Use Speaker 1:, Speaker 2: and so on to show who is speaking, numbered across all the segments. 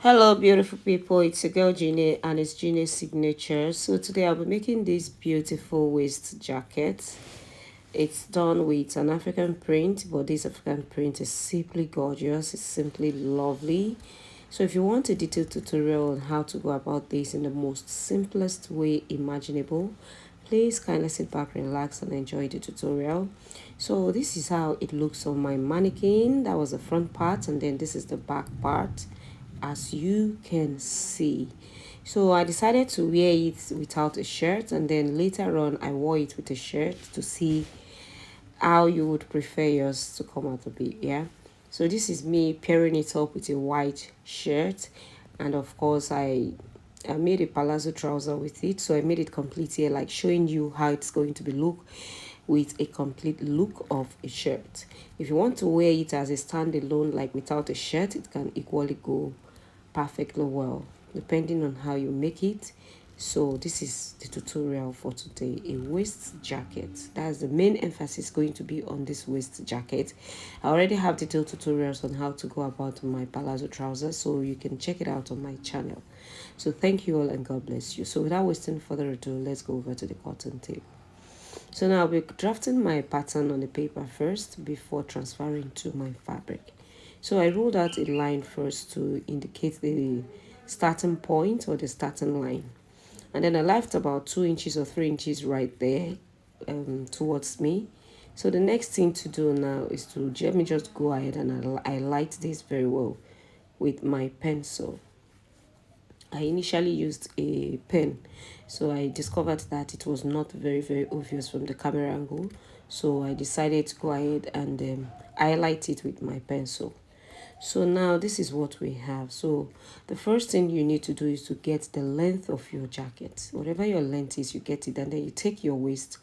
Speaker 1: Hello, beautiful people. It's your girl Gina, and it's Gina's signature. So today I'll be making this beautiful waist jacket. It's done with an African print, but this African print is simply gorgeous. It's simply lovely. So if you want a detailed tutorial on how to go about this in the most simplest way imaginable, please kindly sit back, relax, and enjoy the tutorial. So this is how it looks on my mannequin. That was the front part, and then this is the back part, as you can see. So I decided to wear it without a shirt, and then later on I wore it with a shirt to see how you would prefer yours to come out a bit. Yeah, so this is me pairing it up with a white shirt, and of course I made a palazzo trouser with it, so I made it complete here, like showing you how it's going to be look with a complete look of a shirt. If you want to wear it as a standalone, like without a shirt, it can equally go perfectly well, depending on how you make it. So this is the tutorial for today, a waist jacket. That's the main emphasis going to be on this waist jacket. I already have detailed tutorials on how to go about my palazzo trousers, so you can check it out on my channel. So thank you all and God bless you. So without wasting further ado, let's go over to the cotton tape. So now I'll be drafting my pattern on the paper first before transferring to my fabric. So I rolled out a line first to indicate the starting point or the starting line. And then I left about 2 inches or 3 inches right there towards me. So the next thing to do now is to let me just go ahead and I light this very well with my pencil. I initially used a pen, so I discovered that it was not very obvious from the camera angle, so I decided to go ahead and highlight it with my pencil. So now this is what we have. So the first thing you need to do is to get the length of your jacket. Whatever your length is, you get it, and then you take your waist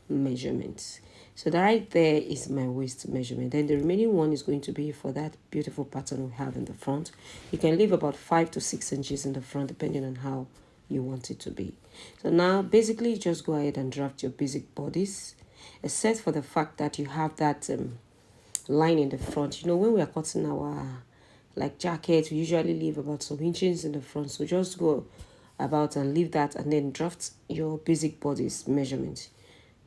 Speaker 1: measurements. So that right there is my waist measurement. Then the remaining one is going to be for that beautiful pattern we have in the front. You can leave about 5 to 6 inches in the front depending on how you want it to be. So now basically just go ahead and draft your basic bodies, except for the fact that you have that line in the front. You know, when we are cutting our like jackets, we usually leave about some inches in the front. So just go about and leave that, and then draft your basic bodies measurement.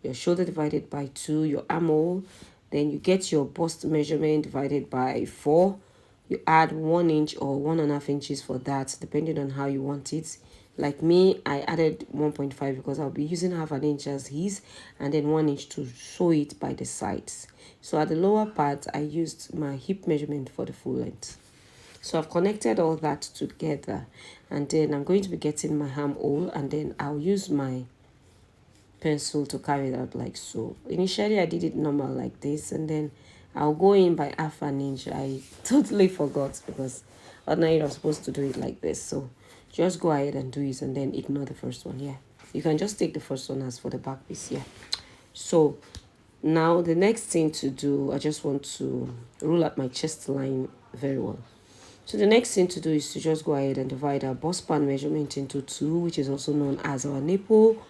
Speaker 1: Your shoulder divided by 2, your armhole, then you get your bust measurement divided by 4. You add 1 inch or 1.5 inches for that, depending on how you want it. Like me, I added 1.5 because I'll be using half an inch as his, and then 1 inch to sew it by the sides. So at the lower part, I used my hip measurement for the full length. So I've connected all that together, and then I'm going to be getting my armhole, and then I'll use my pencil to carry it out like so. Initially I did it normal like this, and then I'll go in by half an inch. I totally forgot because ordinarily I'm supposed to do it like this. So just go ahead and do it and then ignore the first one. Yeah, you can just take the first one as for the back piece. Yeah, so now the next thing to do, I just want to rule out my chest line very well. So the next thing to do is to just go ahead and divide our bust span measurement into 2, which is also known as our nipple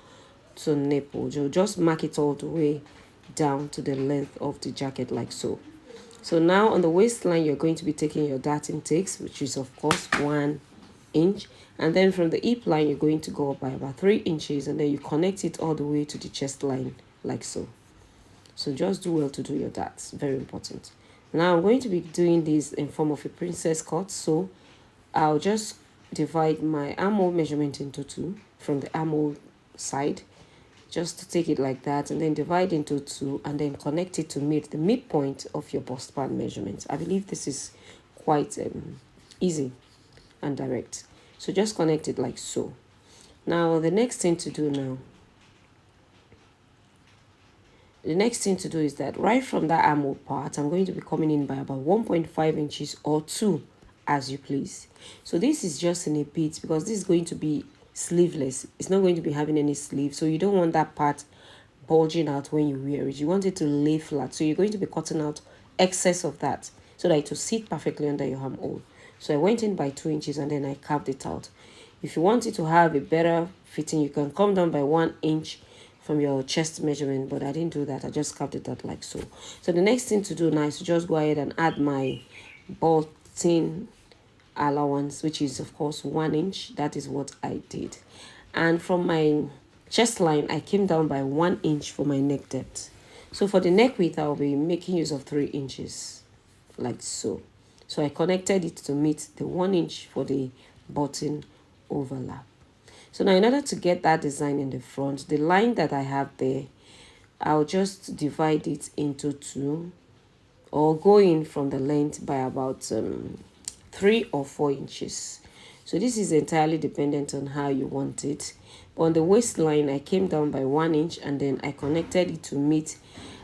Speaker 1: to nipple. You'll just mark it all the way down to the length of the jacket like so. So now on the waistline, you're going to be taking your dart intakes, which is of course 1 inch, and then from the hip line you're going to go up by about 3 inches, and then you connect it all the way to the chest line like so. So just do well to do your darts, very important. Now I'm going to be doing this in form of a princess cut, so I'll just divide my armhole measurement into 2 from the armhole side, just to take it like that, and then divide into 2 and then connect it to meet the midpoint of your bust span measurement. I believe this is quite easy and direct. So just connect it like so. Now the next thing to do is that right from that armhole part, I'm going to be coming in by about 1.5 inches or 2, as you please. So this is just in a bit because this is going to be sleeveless. It's not going to be having any sleeve, so you don't want that part bulging out when you wear it. You want it to lay flat, so you're going to be cutting out excess of that so that it will sit perfectly under your armhole. So I went in by 2 inches and then I carved it out. If you want it to have a better fitting, you can come down by 1 inch from your chest measurement, but I didn't do that. I just carved it out like so. So the next thing to do now is to just go ahead and add my bolting allowance, which is of course 1 inch. That is what I did. And from my chest line, I came down by 1 inch for my neck depth. So for the neck width, I'll be making use of 3 inches, like so. So I connected it to meet the 1 inch for the button overlap. So now in order to get that design in the front, the line that I have there, I'll just divide it into two, or go in from the length by about 3 or 4 inches. So this is entirely dependent on how you want it. On the waistline, I came down by 1 inch, and then I connected it to meet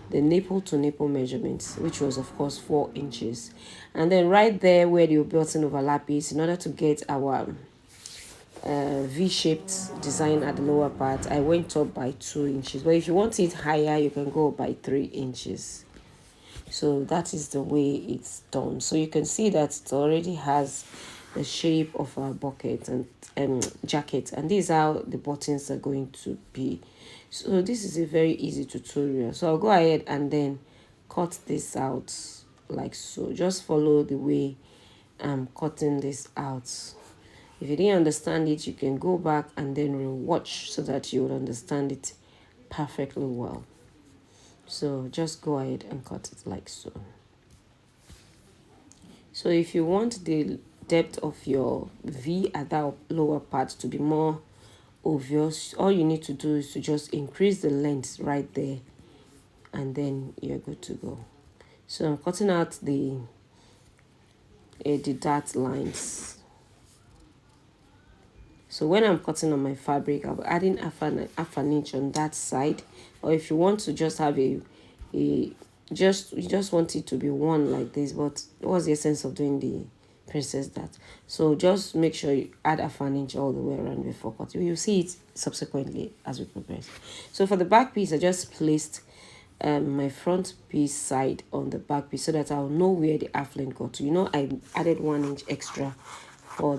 Speaker 1: the nipple to nipple measurements, which was of course 4 inches. And then right there where the button overlap is, in order to get our V-shaped design at the lower part, I went up by 2 inches. But if you want it higher, you can go by 3 inches. So that is the way it's done. So you can see that it already has the shape of our bucket and jacket, and these are how the buttons are going to be. So this is a very easy tutorial. So I'll go ahead and then cut this out like so. Just follow the way I'm cutting this out. If you didn't understand it, you can go back and then rewatch so that you will understand it perfectly well. So just go ahead and cut it like so. So if you want the depth of your V at that lower part to be more obvious, all you need to do is to just increase the length right there, and then you're good to go. So I'm cutting out the dart lines. So when I'm cutting on my fabric, I'll be adding half an inch on that side. Or if you want to just have you just want it to be one like this, but what's the essence of doing the princess dart? So just make sure you add half an inch all the way around before cutting. You'll see it subsequently as we progress. So for the back piece, I just placed my front piece side on the back piece so that I'll know where the half length got to. You know, I added 1 inch extra for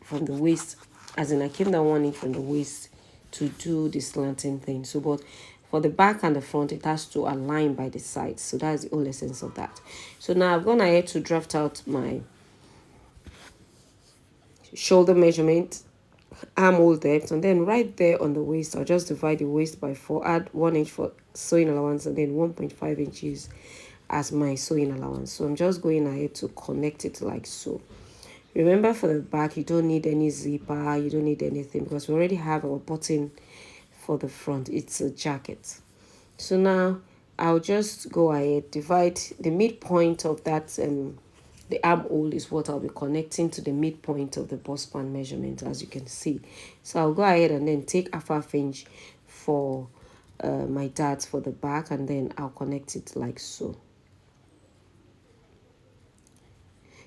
Speaker 1: from the waist, as in I came down 1 inch from the waist to do the slanting thing. So but for the back and the front, it has to align by the sides. So that's the whole essence of that. So now I've gone ahead to draft out my shoulder measurement, armhole depth, and then right there on the waist, I'll just divide the waist by 4, add 1 inch for sewing allowance, and then 1.5 inches as my sewing allowance. So I'm just going ahead to connect it like so. Remember, for the back, you don't need any zipper, you don't need anything, because we already have our button for the front. It's a jacket. So now I'll just go ahead, divide the midpoint of that the armhole is what I'll be connecting to the midpoint of the bust span measurement, as you can see. So I'll go ahead and then take half inch for my darts for the back, and then I'll connect it like so.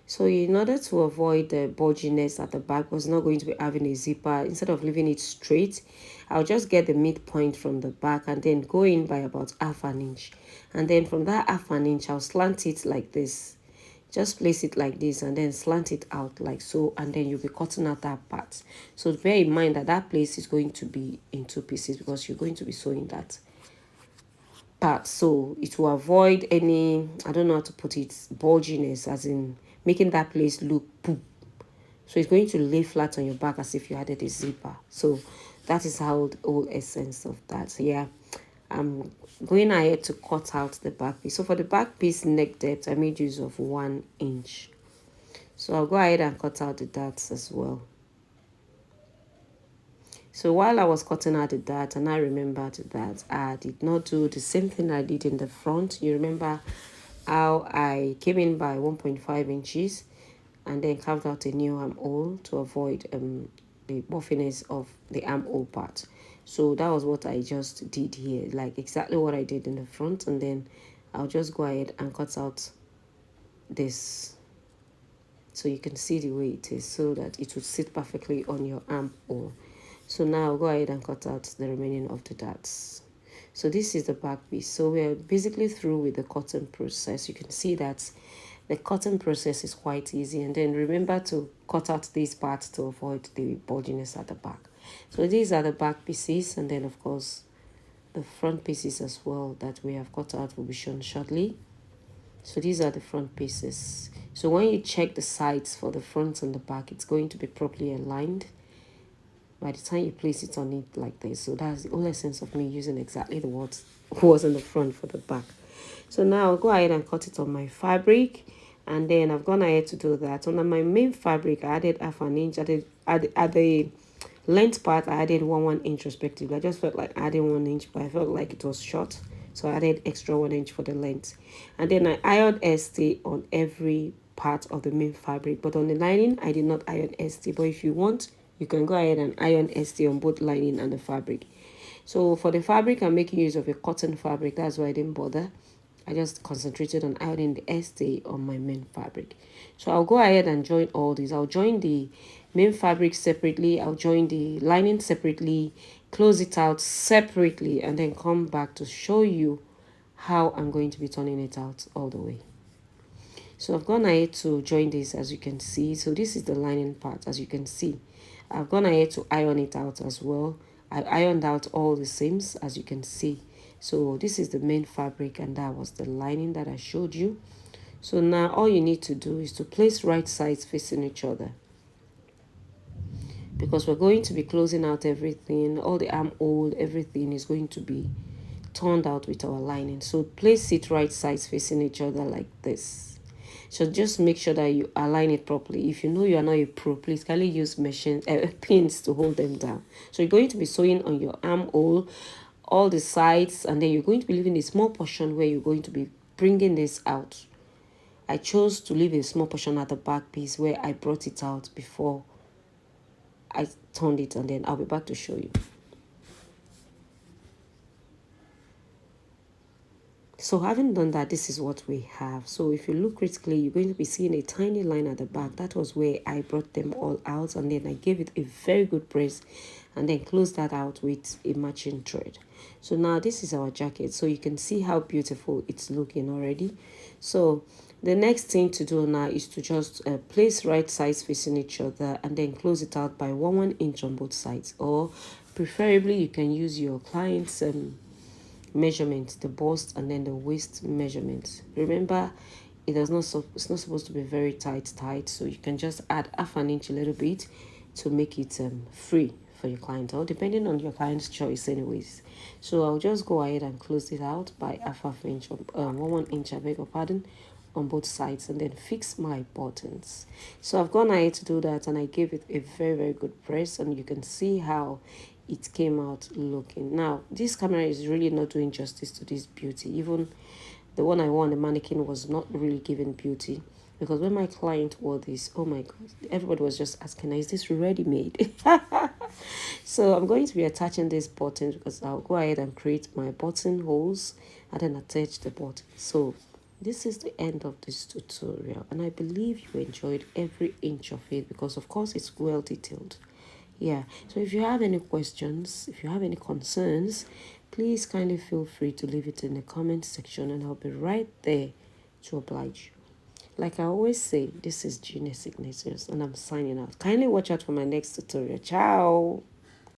Speaker 1: So in order to avoid the bulginess at the back, because it's not going to be having a zipper, instead of leaving it straight, I'll just get the midpoint from the back and then go in by about half an inch. And then from that half an inch, I'll slant it like this. Just place it like this and then slant it out like so, and then you'll be cutting out that part. So bear in mind that that place is going to be in 2 pieces because you're going to be sewing that part. So it will avoid any, I don't know how to put it, bulginess, as in making that place look poop. So it's going to lay flat on your back as if you added a zipper. So that is how the whole essence of that. So yeah, I'm going ahead to cut out the back piece. So for the back piece neck depth, I made use of 1 inch. So I'll go ahead and cut out the darts as well. So while I was cutting out the dart, and I remembered that I did not do the same thing I did in the front. You remember how I came in by 1.5 inches and then carved out a new armhole to avoid the buffiness of the armhole part. So that was what I just did here, like exactly what I did in the front. And then I'll just go ahead and cut out this so you can see the way it is, so that it would sit perfectly on your armhole. So now I'll go ahead and cut out the remaining of the darts. So this is the back piece. So we're basically through with the cutting process. You can see that the cutting process is quite easy. And then remember to cut out these parts to avoid the bulginess at the back. So these are the back pieces, and then of course the front pieces as well that we have cut out will be shown shortly. So these are the front pieces. So when you check the sides for the front and the back, it's going to be properly aligned by the time you place it on it like this. So that's the whole essence of me using exactly the words was in the front for the back. So now I'll go ahead and cut it on my fabric, and then I've gone ahead to do that. On my main fabric, I added half an inch. At the length part, I added 1 inch respectively. I just felt like adding 1 inch, but I felt like it was short, so I added extra 1 inch for the length. And then I ironed ST on every part of the main fabric, but on the lining I did not iron ST. But if you want, you can go ahead and iron ST on both lining and the fabric. So for the fabric, I'm making use of a cotton fabric. That's why I didn't bother. I just concentrated on ironing the ST on my main fabric. So I'll go ahead and join all these. I'll join the main fabric separately. I'll join the lining separately, close it out separately, and then come back to show you how I'm going to be turning it out all the way. So I've gone ahead to join this, as you can see. So this is the lining part, as you can see. I've gone ahead to iron it out as well. I ironed out all the seams, as you can see. So this is the main fabric, and that was the lining that I showed you. So now all you need to do is to place right sides facing each other, because we're going to be closing out everything. All the armhole, everything is going to be turned out with our lining. So place it right sides facing each other like this. So just make sure that you align it properly. If you know you are not a pro, please kindly use pins to hold them down. So you're going to be sewing on your armhole, all the sides, and then you're going to be leaving a small portion where you're going to be bringing this out. I chose to leave a small portion at the back piece where I brought it out before I turned it, and then I'll be back to show you. So having done that, this is what we have. So if you look critically, you're going to be seeing a tiny line at the back. That was where I brought them all out, and then I gave it a very good press and then closed that out with a matching thread. So now this is our jacket. So you can see how beautiful it's looking already. So the next thing to do now is to just place right sides facing each other and then close it out by 1 inch on both sides, or preferably you can use your client's measurement, the bust and then the waist measurement. Remember, it's not supposed to be very tight, so you can just add half an inch a little bit to make it free for your client, or depending on your client's choice anyways. So I'll just go ahead and close it out by half inch, 1 inch, I beg your pardon, on both sides, and then fix my buttons. So I've gone ahead to do that, and I gave it a very good press, and you can see how it came out looking. Now this camera is really not doing justice to this beauty. Even the one I wore on the mannequin was not really giving beauty, because when my client wore this, oh my god, everybody was just asking, is this ready-made? So I'm going to be attaching this button, because I'll go ahead and create my button holes and then attach the button. So this is the end of this tutorial, and I believe you enjoyed every inch of it, because of course it's well detailed. Yeah, so if you have any questions, if you have any concerns, please kindly feel free to leave it in the comment section, and I'll be right there to oblige you. Like I always say, this is Genius Signatures, and I'm signing out. Kindly watch out for my next tutorial. Ciao!